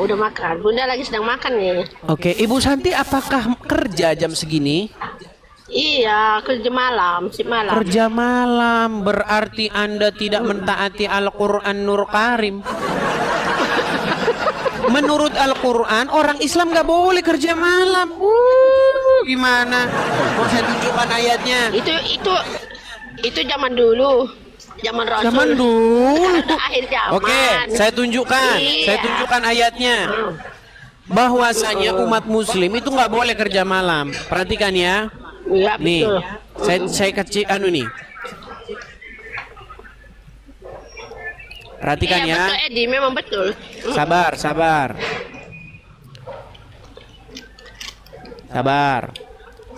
udah makan. Bunda lagi sedang makan nih. Oke, Ibu Santi apakah kerja jam segini? Iya, kerja malam, sip malam. Kerja malam, berarti Anda tidak mentaati Al-Quran Nur Karim. Menurut Al-Quran, orang Islam nggak boleh kerja malam. Gimana? Mau saya tunjukkan ayatnya? Itu zaman dulu. Zaman Rasul. Zaman dulu. Akhir zaman. Oke, saya tunjukkan. Iya. Saya tunjukkan ayatnya. Bahwasanya umat Muslim itu nggak boleh kerja malam. Perhatikan ya. Iya, Nih, betul. saya kecil nih. Perhatikan Iya, ya. betul, Edi, memang betul. Sabar, sabar. Sabar.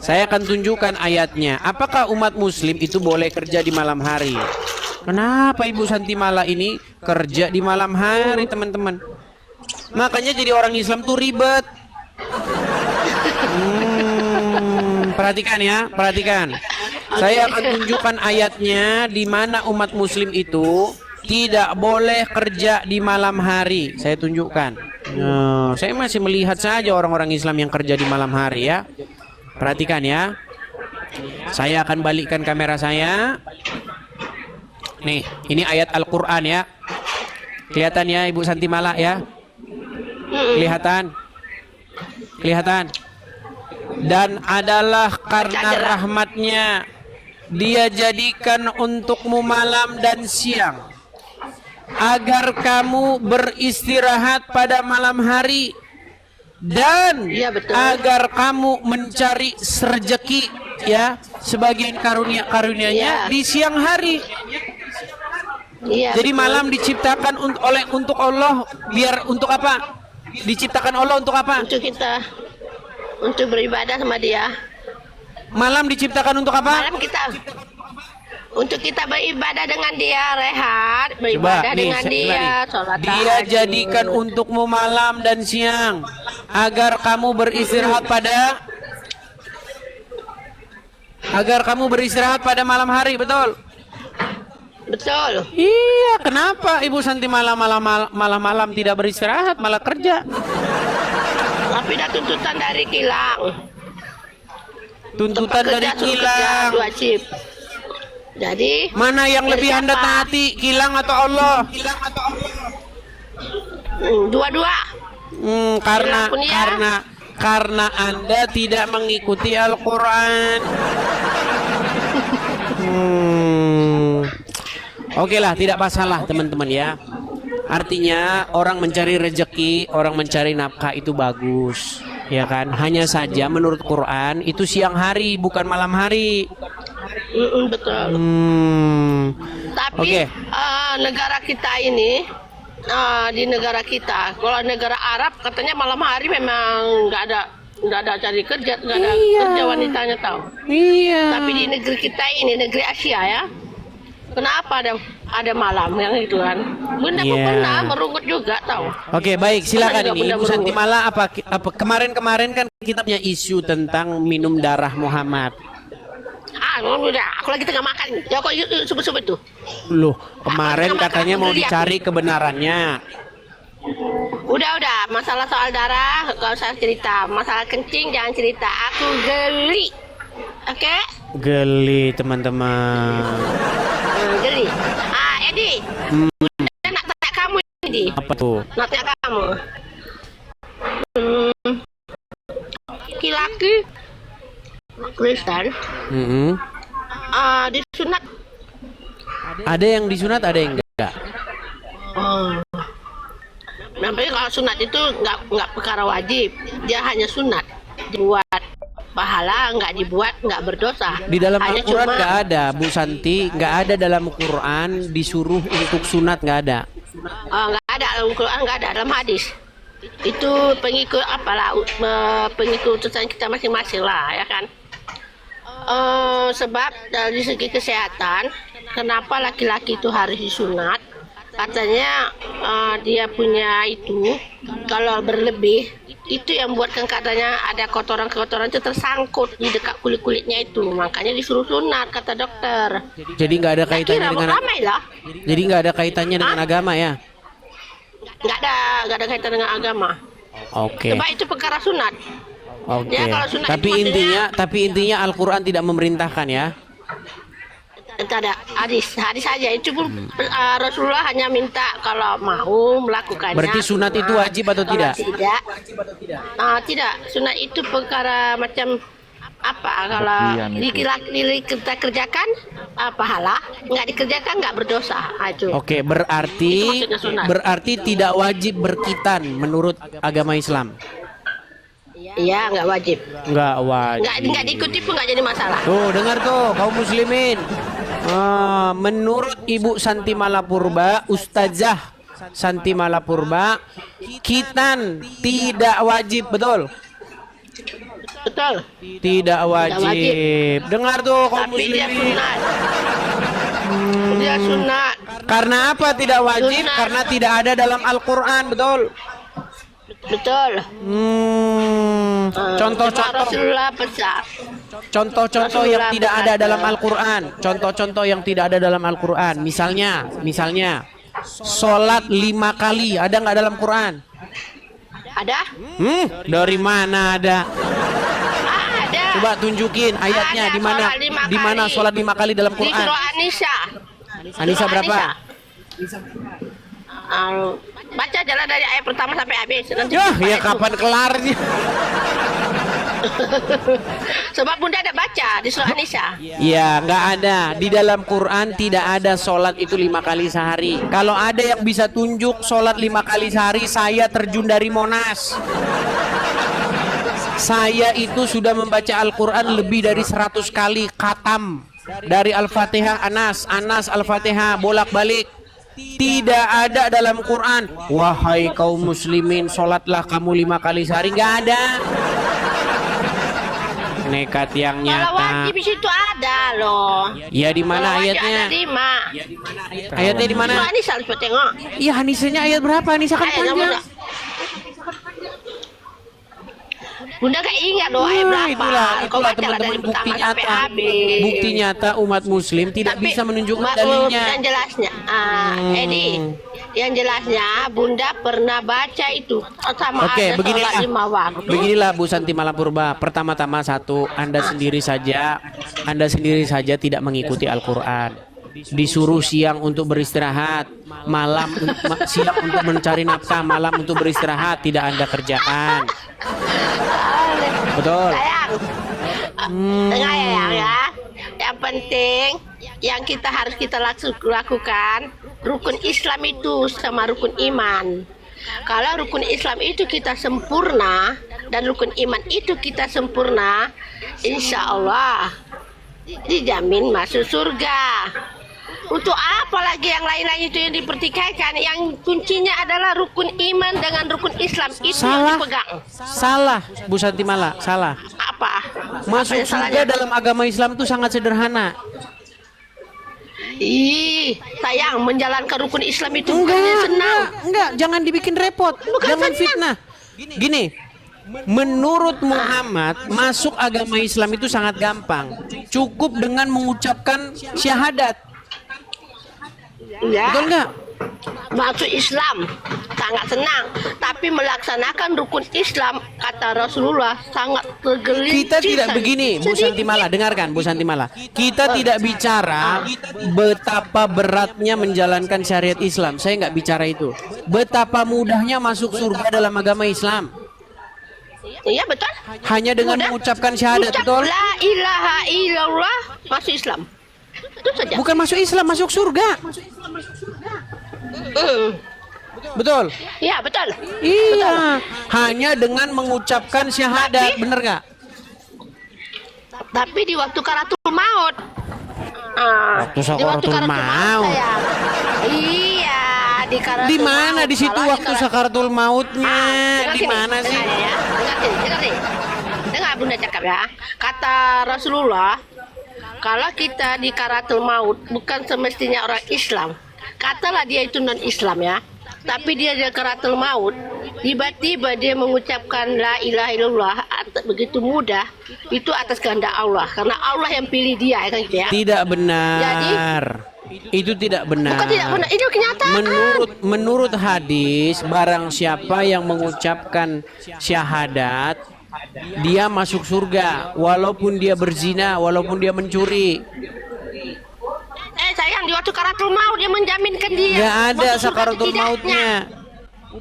Saya akan tunjukkan ayatnya. Apakah umat Muslim itu boleh kerja di malam hari? Kenapa Ibu Santi Mala ini kerja di malam hari, teman-teman? Makanya jadi orang Islam tuh ribet. Perhatikan ya, perhatikan. Saya akan tunjukkan ayatnya di mana umat Muslim itu tidak boleh kerja di malam hari. Saya tunjukkan. Saya masih melihat saja orang-orang Islam yang kerja di malam hari ya. Perhatikan ya. Saya akan balikkan kamera saya. Nih, ini ayat Al-Quran ya. Kelihatan ya Ibu Santi Mala ya. Kelihatan. Kelihatan. Dan adalah karena rahmatnya Dia jadikan untukmu malam dan siang, agar kamu beristirahat pada malam hari, dan Iya, betul. agar kamu mencari rezeki ya, sebagian karunia-karunia-Nya Iya. di siang hari. Iya, Jadi betul. malam diciptakan untuk Allah, biar untuk apa? Diciptakan Allah untuk apa? Untuk kita, untuk beribadah sama Dia. Malam diciptakan untuk apa? Malam kita, untuk kita beribadah dengan Dia, rehat, beribadah dengan Dia, sholat Dia tahajud. jadikan untukmu malam dan siang, agar kamu beristirahat pada malam hari, betul? Betul. Iya, kenapa Ibu Santi malam tidak beristirahat, malah kerja? Tapi ada tuntutan dari kilang. Tuntutan dari Tempat kerja suruh kerja kilang. 2 shift. Jadi Mana yang dari lebih Anda siapa? taati, kilang atau Allah? Dua-dua. Karena Kilang pun ya. karena Anda tidak mengikuti Al-Quran. Oke lah, tidak masalah teman-teman ya. Artinya orang mencari rezeki, orang mencari nafkah itu bagus, ya kan? Hanya saja menurut Quran itu siang hari, bukan malam hari. Betul. Tapi Oke. negara kita ini, di negara kita, kalau negara Arab katanya malam hari memang nggak ada cari kerja, nggak ada kerja wanitanya tahu. Iya. Tapi di negeri kita ini, negeri Asia ya, kenapa ada malam yang itu kan? Bunda pun Iya. pernah merungut juga tahu. Oke, baik, silakan Juga ini Bunda Ibu Santi merungut. Mala apa kemarin kan kita punya isu tentang minum darah Muhammad. Udah, aku lagi tengah makan. Ya kok sebut-sebut tuh. Loh, kemarin Aku katanya mau dulu ya. dicari kebenarannya. Udah, masalah soal darah gak usah cerita. Masalah kencing jangan cerita. Aku geli. Oke? Geli, teman-teman. Geli. Edi. Saya nak tanya kamu, Edi. Apa tuh? Nak tanya kamu. Laki-laki Kristen disunat. Ada yang disunat, ada yang enggak. Namanya kalau sunat itu nggak perkara wajib. Dia hanya sunat. Dibuat pahala, nggak berdosa. Di dalam Hanya Al-Quran cuma- nggak ada, Bu Santi, nggak ada dalam Quran disuruh untuk sunat, nggak ada. nggak ada dalam Quran, nggak ada dalam hadis. Itu pengikut pengikut utusan kita masing-masing lah, ya kan. Sebab dari segi kesehatan, kenapa laki-laki itu harus disunat? Katanya dia punya itu, kalau berlebih itu yang buatkan katanya ada kotoran-kotoran itu tersangkut di dekat kulit-kulitnya itu, makanya disuruh sunat kata dokter. Jadi nggak ada kaitannya Kira dengan ramai lah. Jadi nggak ada kaitannya dengan agama ya. nggak ada kaitan dengan agama. Oke. Sebab itu perkara sunat. Oke. Ya, kalau sunat Tapi itu maksudnya- intinya Al-Qur'an tidak memerintahkan ya. Tidak ada hadis saja. Itu pun Rasulullah hanya minta kalau mau melakukannya. Berarti sunat itu wajib atau Kalau tidak? Tidak. Sunat itu perkara macam apa? Kalau kita kerjakan pahala, nggak dikerjakan nggak berdosa. Itu. Oke, Itu maksudnya sunat. berarti tidak wajib berkitan menurut agama Islam. Iya, nggak wajib. Nggak wajib. Nggak diikuti pun nggak jadi masalah. Tuh, dengar tuh kaum muslimin. Menurut Ibu Santi Malapurba, Ustazah Santi Malapurba, khitan tidak wajib, betul? Betul. Tidak wajib. wajib. Dengar tuh kaum Tapi dia muslimin. sunat. Dia sunat. Karena apa tidak wajib? Sunat. Karena tidak ada dalam Al-Qur'an, betul? Betul. Contoh-contoh. Rasulullah besar. Contoh-contoh yang tidak ada dalam Al-Qur'an. Contoh-contoh yang tidak ada dalam Al-Qur'an. Misalnya, sholat 5 kali ada nggak dalam Quran? Ada? Dari mana ada? Ada. Coba tunjukin ayatnya Ada di mana? sholat 5 Di mana kali. sholat 5 kali dalam Di Quran? surah An-Nisa. Anissa berapa? Baca jalan dari ayat pertama sampai habis. Nanti Ya, lupa ya itu. kapan kelarnya? Sebab Bunda ada baca di surah An-Nisa. Ya, nggak ada. Di dalam Quran tidak ada sholat itu 5 kali sehari. Kalau ada yang bisa tunjuk sholat 5 kali sehari, saya terjun dari Monas. Saya itu sudah membaca Al-Quran lebih dari 100 kali khatam. Dari Al-Fatihah Anas Al-Fatihah bolak-balik. Tidak ada dalam Quran, wahai kaum muslimin, sholatlah kamu 5 kali sehari. Nggak ada. Nekat yang Kalau nyata. wajib di situ ada loh. Ya di mana Kalau wajib ayatnya? Ada 5. Ayatnya di mana? Surah An-Nisa coba tengok. Iya, Hanisanya ayat berapa? Hanisa kan Ayat yang panjang. mana? Bunda gak ingat loh ayat berapa. Itulah Kau baca lah teman-teman dari bukti pertama sampai nyata. habis. Bukti nyata umat muslim tidak Tapi, bisa menunjukkan Mbak, dalilnya. Yang jelasnya, Edi, yang jelasnya Bunda pernah baca itu sama Oke, ada sholat 5 waktu. beginilah Bu Santi Malapurba. Pertama-tama satu, Anda sendiri saja tidak mengikuti Al-Qur'an. Disuruh siang untuk beristirahat, siang untuk mencari nafkah, malam untuk beristirahat, tidak Anda kerjakan. Betul. Sayang, dengar ya. Yang penting yang harus kita lakukan rukun Islam itu sama rukun iman. Kalau rukun Islam itu kita sempurna dan rukun iman itu kita sempurna, insya Allah dijamin masuk surga. Untuk apa lagi yang lain-lain itu yang dipertikaikan? Yang kuncinya adalah rukun iman dengan rukun Islam itu Salah. yang dipegang. Salah, Bu Santi Mala, salah. Apa? Masuk Apa yang surga salahnya? dalam agama Islam itu sangat sederhana. Ih, sayang, menjalankan rukun Islam itu bukannya senang. Enggak, jangan dibikin repot, jangan senang. fitnah. Gini, menurut Muhammad masuk agama Islam itu sangat gampang. Cukup dengan mengucapkan syahadat. Ya, Betul nggak? masuk Islam sangat senang, tapi melaksanakan rukun Islam kata Rasulullah sangat tergelincir. Kita tidak begini, Bu Santi Mala, dengarkan Bu Santi Mala. Kita tidak bicara betapa beratnya menjalankan syariat Islam. Saya nggak bicara itu. Betapa mudahnya masuk surga dalam agama Islam. Iya betul. Hanya dengan Mudah. mengucapkan syahadat, Ucap betul? La ilaha illallah masuk Islam. Itu saja. Bukan masuk Islam, masuk surga. Betul? Iya betul. Iya. Hanya dengan mengucapkan syahadat, bener nggak? Tapi di waktu karatul maut. Waktu sakaratul maut. sayang. Iya, di karatul Di mana maut. di situ Kalau waktu sakaratul mautnya? dengar Di sini, mana sih? dengar ya. Dengar sini. Dengar Bunda cakap ya. Kata Rasulullah, kalau kita di karatul maut bukan semestinya orang Islam. Katalah dia itu non Islam ya. Tapi dia di karatul maut, tiba-tiba dia mengucapkan la ilaha illallah begitu mudah, itu atas kehendak Allah. Karena Allah yang pilih dia kan gitu ya. Tidak benar. Itu tidak benar. Bukan tidak benar, ini kenyataan. Menurut hadis, barang siapa yang mengucapkan syahadat, dia masuk surga walaupun dia berzina, walaupun dia mencuri. Sayang, di waktu sakaratul maut dia menjaminkan dia. Gak ada masuk surga sakaratul atau tidaknya. mautnya.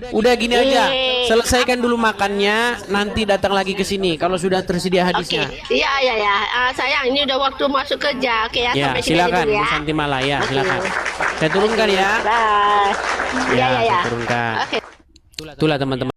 Udah gini aja, selesaikan dulu makannya, nanti datang lagi ke sini kalau sudah tersedia Oke, hadisnya. iya. Sayang, ini udah waktu masuk kerja. Oke ya, Ya, sampai sini aja silakan dulu Bu ya. Santimala ya, Oke. silakan. Saya turunkan ya. Bye. Ya, Iya. saya turunkan. Oke. Itulah teman-teman.